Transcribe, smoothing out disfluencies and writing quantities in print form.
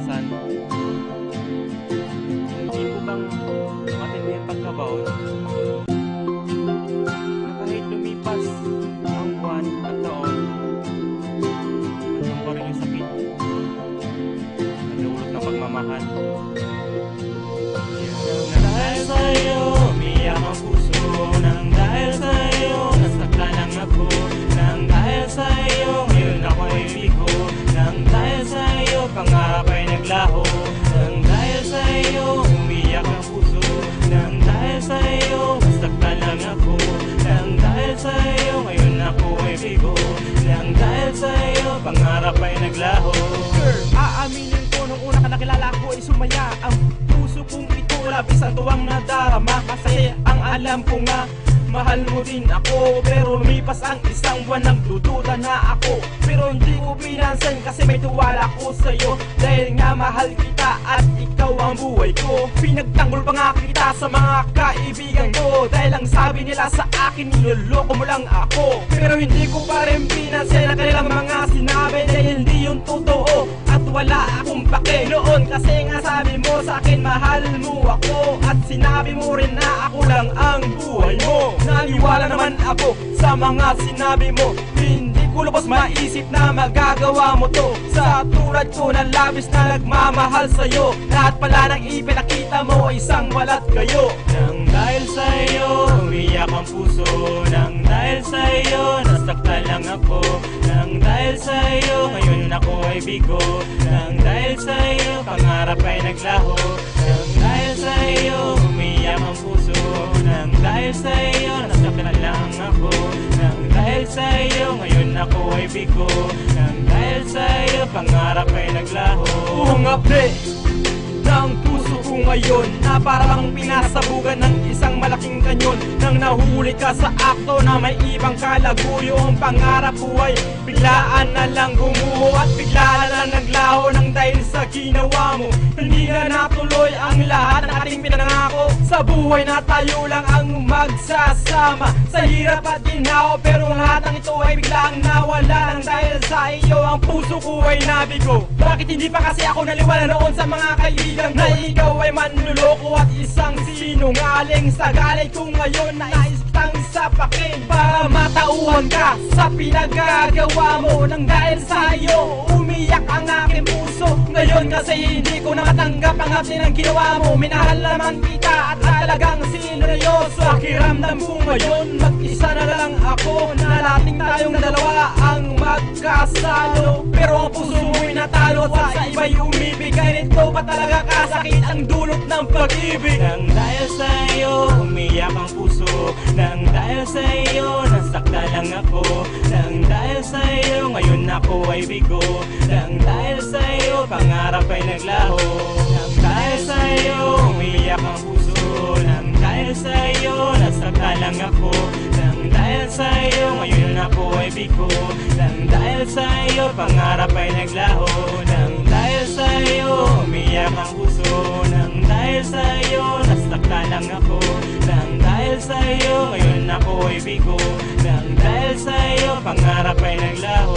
kinabukasan. Hindi ko bang matindi ang pagkabaon na kahit lumipas ang buwan at taon, andun pa rin yung sakit na dulot ng pagmamahal. Nang dahil sa'yo, umiyak ang puso. Nang dahil sa'yo, nasaktan lang ako. Nang dahil sa'yo, ngayon ako ay bigo. Nang dahil sa'yo, pangarap ay naglaho. Nang dahil sa'yo, umiyak ang puso. Nang dahil sa'yo, nasaktan lang ako. Nang dahil sa'yo, ngayon ako ay bigo. Nang dahil sa'yo, pangarap ay naglaho. Girl, aaminin ko nung una ka nakilala ko ay sumaya. Ang puso kong ito labis ang tuwang nadarama. Kasi ang alam ko nga mahal mo din ako. Pero lumipas ang isang buwan, nagdududa na ako. Pero hindi ko pinansin kasi may tuwala ko sa'yo. Dahil nga mahal kita at ikaw ang buhay ko. Pinagtanggol pa nga kita sa mga kaibigan ko. Dahil ang sabi nila sa akin, niloloko mo lang ako. Pero hindi ko pa rin pinansin ang kanilang mga sinabi. Dahil hindi yung totoo at wala akong pake noon. Kasi nga sabi mo sa akin, mahal mo ako. At sinabi mo rin na ako lang ang buhay mo. Naniwala naman ako sa mga sinabi mo. Hindi ko lubos maisip na magagawa mo to. Sa tulad ko na labis na nagmamahal sa'yo. Lahat pala ng ipinakita mo ay isang balat kayo. Nang dahil sa'yo, umiyak ang puso. Nang dahil sa'yo, nasaktan lang ako. Nang dahil sa'yo, ngayon ako ay bigo. Nang dahil sa'yo, pangarap ay naglaho. Nang dahil sa'yo, umiyak ang puso. Nang dahil sa'yo, nasaktan lang ako. Nang dahil sa'yo, ngayon ako ay bigo. Nang dahil sa'yo, pangarap ay naglaho. Oo nga pre, ng puso ko ngayon na parang pinasabugan ng isang malaking kanyon. Nang nahuli ka sa akto na may ibang kalaguyo. Ang pangarap buhay, biglaan na lang gumuho. At bigla na lang naglaho nang dahil sa ginawa mo. Hindi na natuloy ang lahat ng ating pinangako. Sa buhay na tayo lang ang magsasama. Sa hirap at ginhawa, pero lahat ng ito ay biglang nawala. Nang dahil sa iyo ang puso ko ay nabigo. Bakit hindi pa kasi ako naliwala noon sa mga kaibigan na ikaw ay manluloko at isang sinungaling? Sa galay ko ngayon na isang sapakin para matauhan ka sa pinagagawa mo. Nang dahil sa iyo umiyak ang aking puso ngayon kasi hindi ko na matanggap ang hapdi ng ginawa mo. Minahal naman kita at talagang sineryoso. Pakiramdam ko ngayon mag-isa na lang ako. Nalating tayong dalawa ang magkasalo. Pero ang puso mo'y natalo at sa iba'y umibig. Ganito ba talaga kasakit ang dulot ng pag-ibig? Nang dahil sa'yo, umiyak ang puso. Nang dahil sa'yo, nasaktan lang ako. Nang dahil sa'yo, ngayon ako ay bigo. Nang dahil sa'yo, pangarap ay naglaho. Nang dahil sa'yo, umiyak ang puso. Nang dahil sa'yo, nasaktan lang ako. Nang dahil sa'yo, ngayon ako ay bigo. Nang dahil sa'yo, pangarap ay naglaho. Nang dahil sa'yo, umiyak ang puso. Nang dahil sa'yo, nasaktan lang ako. Nang dahil sa'yo, ngayon ako ay bigo. Nang dahil sa'yo, pangarap ay naglaho.